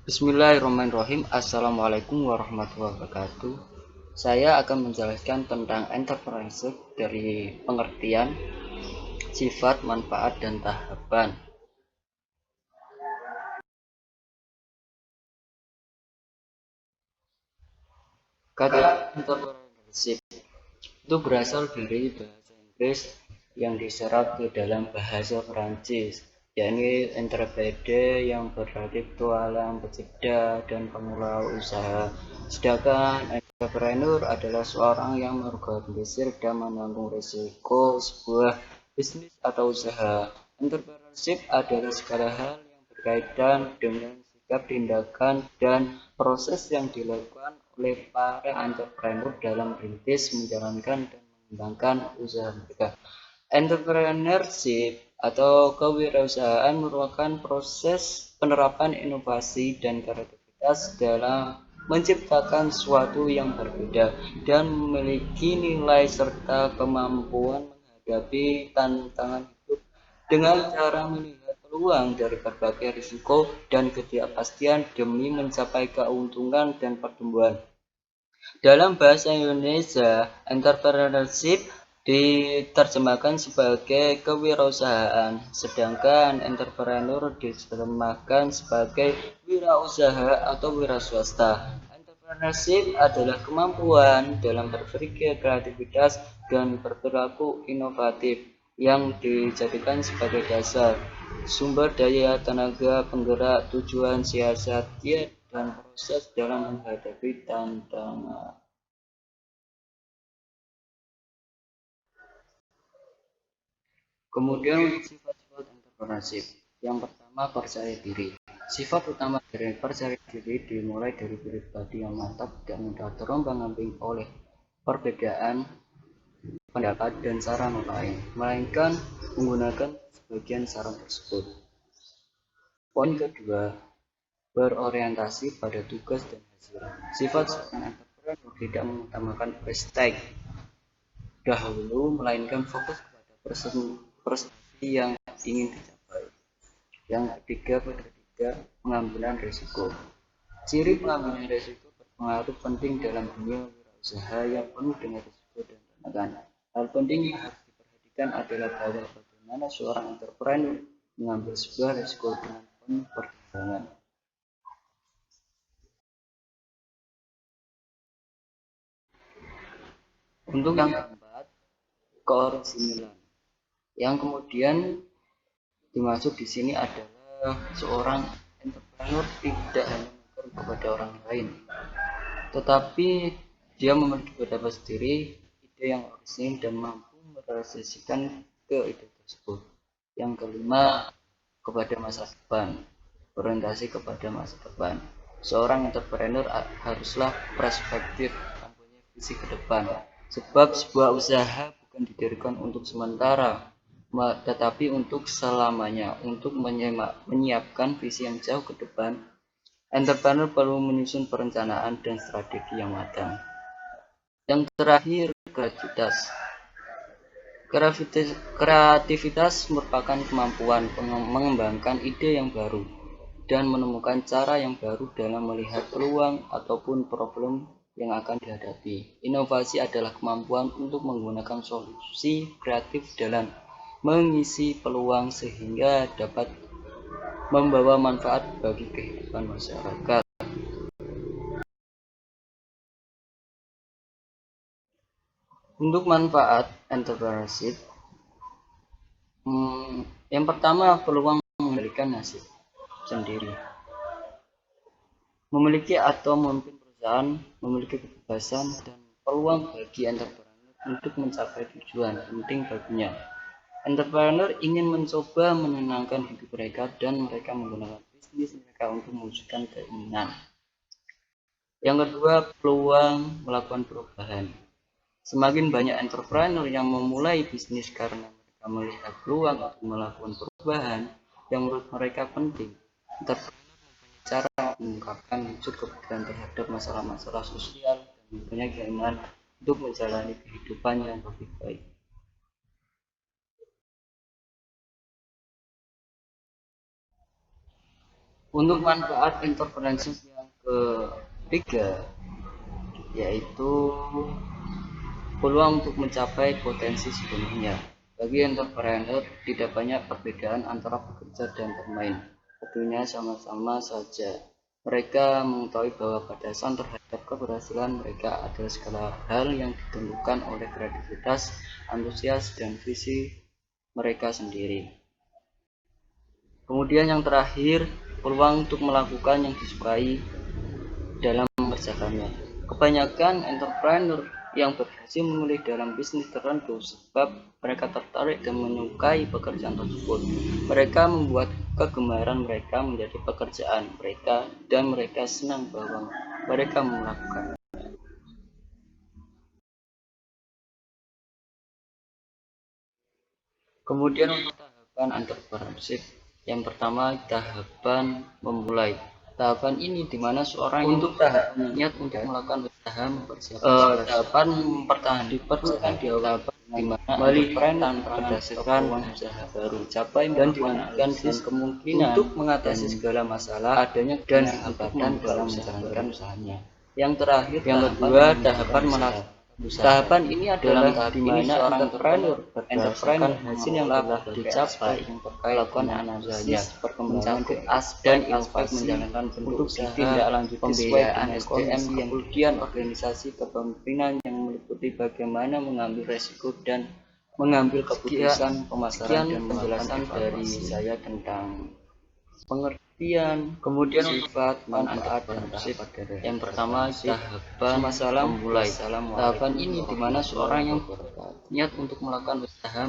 Bismillahirrahmanirrahim. Assalamualaikum warahmatullahi wabarakatuh. Saya akan menjelaskan tentang entrepreneurship dari pengertian, sifat, manfaat, dan tahapan. Kata entrepreneurship itu berasal dari bahasa Inggris yang diserap ke dalam bahasa Perancis, yakni entrepreneur yang berarti petualang, pencipta, dan pemula usaha. Sedangkan entrepreneur adalah seorang yang mengorganisir dan menanggung risiko sebuah bisnis atau usaha. Entrepreneurship adalah segala hal yang berkaitan dengan sikap, tindakan, dan proses yang dilakukan oleh para entrepreneur dalam merintis, menjalankan, dan mengembangkan usaha mereka. Entrepreneurship atau kewirausahaan merupakan proses penerapan inovasi dan kreativitas dalam menciptakan sesuatu yang berbeda dan memiliki nilai serta kemampuan menghadapi tantangan hidup dengan cara melihat peluang dari berbagai risiko dan ketidakpastian demi mencapai keuntungan dan pertumbuhan. Dalam bahasa Indonesia, entrepreneurship diterjemahkan sebagai kewirausahaan, sedangkan entrepreneur diterjemahkan sebagai wirausaha atau wiraswasta. Entrepreneurship adalah kemampuan dalam berpikir, kreativitas, dan berperilaku inovatif yang dijadikan sebagai dasar, sumber daya, tenaga penggerak, tujuan, siasat, dan proses dalam menghadapi tantangan. Kemudian untuk sifat-sifat entrepreneurship. Yang pertama, percaya diri. Sifat utama dari percaya diri dimulai dari pribadi yang mantap dan mudah terombang-ambing oleh perbedaan pendapat dan saran lain, melainkan menggunakan sebagian saran tersebut. Poin kedua, berorientasi pada tugas dan hasil. Sifat seorang entrepreneur tidak mengutamakan prestige dahulu, melainkan fokus pada prestasi yang ingin dicapai. Yang ketiga, pengambilan risiko. Ciri pengambilan risiko berpengaruh penting dalam dunia wirausaha yang penuh dengan risiko dan tantangan. Hal penting yang harus diperhatikan adalah bahwa bagaimana seorang entrepreneur mengambil sebuah risiko dengan penuh pertimbangan. Untuk yang keempat, keoriginalan. Yang kemudian dimaksud di sini adalah seorang entrepreneur tidak hanya mengajar kepada orang lain, tetapi dia memiliki pendapat sendiri, ide yang orisinil dan mampu merealisasikan ke ide tersebut. Yang kelima, kepada masa depan, orientasi kepada masa depan. Seorang entrepreneur haruslah perspektif, mempunyai visi ke depan, sebab sebuah usaha bukan didirikan untuk sementara, tetapi untuk selamanya. Untuk menyiapkan visi yang jauh ke depan, entrepreneur perlu menyusun perencanaan dan strategi yang matang. Yang terakhir, kreativitas. Kreativitas merupakan kemampuan mengembangkan ide yang baru dan menemukan cara yang baru dalam melihat peluang ataupun problem yang akan dihadapi. Inovasi adalah kemampuan untuk menggunakan solusi kreatif dalam mengisi peluang sehingga dapat membawa manfaat bagi kehidupan masyarakat. Untuk manfaat entrepreneurship, yang pertama, peluang mengendalikan nasib sendiri. Memiliki atau memimpin perusahaan memiliki kebebasan dan peluang bagi entrepreneur untuk mencapai tujuan penting baginya. Entrepreneur ingin mencoba menenangkan hidup mereka dan mereka menggunakan bisnis mereka untuk mewujudkan keinginan. Yang kedua, peluang melakukan perubahan. Semakin banyak entrepreneur yang memulai bisnis karena mereka melihat peluang untuk melakukan perubahan yang menurut mereka penting. Entrepreneur mempunyai cara mengungkapkan wujud kepedulian terhadap masalah-masalah sosial dan mempunyai keinginan untuk menjalani kehidupan yang lebih baik. Untuk manfaat entrepreneurship yang ketiga, yaitu peluang untuk mencapai potensi sepenuhnya. Bagi entrepreneur, tidak banyak perbedaan antara bekerja dan bermain. Keduanya sama-sama saja. Mereka mengetahui bahwa batasan terhadap keberhasilan mereka adalah segala hal yang ditentukan oleh kreativitas, antusias, dan visi mereka sendiri. Kemudian yang terakhir, peluang untuk melakukan yang disukai dalam mengerjakannya. Kebanyakan entrepreneur yang berhasil memilih dalam bisnis tertentu sebab mereka tertarik dan menyukai pekerjaan tersebut. Mereka membuat kegemaran mereka menjadi pekerjaan mereka dan mereka senang bahwa mereka melakukan. Kemudian untuk tahapan entrepreneurship, yang pertama tahapan memulai. Tahapan ini dimana seorang untuk tahapan niat untuk melakukan usaha mempersiapkan tahapan mempertahankan diperlukan di awal dimana melihat berdasarkan usaha baru capai dan dilanjutkan dan kemungkinan untuk mengatasi segala masalah adanya dan hambatan dalam menjalankan usahanya. Yang terakhir yang kedua tahapan melakukan tahapan ini adalah di mana entrepreneur hasil yang telah dicapai melakukan analisis perkembangan dan aspek menjalankan bentuk usaha pembiayaan SDM yang kemudian organisasi kepemimpinan yang meliputi bagaimana mengambil resiko dan mengambil keputusan pemasaran dan penjelasan dari saya tentang pengertian, kemudian sifat, manfaat, dan sifat. Yang pertama, tahapan masalah memulai. Tahapan ini di mana seorang yang niat untuk melakukan usaha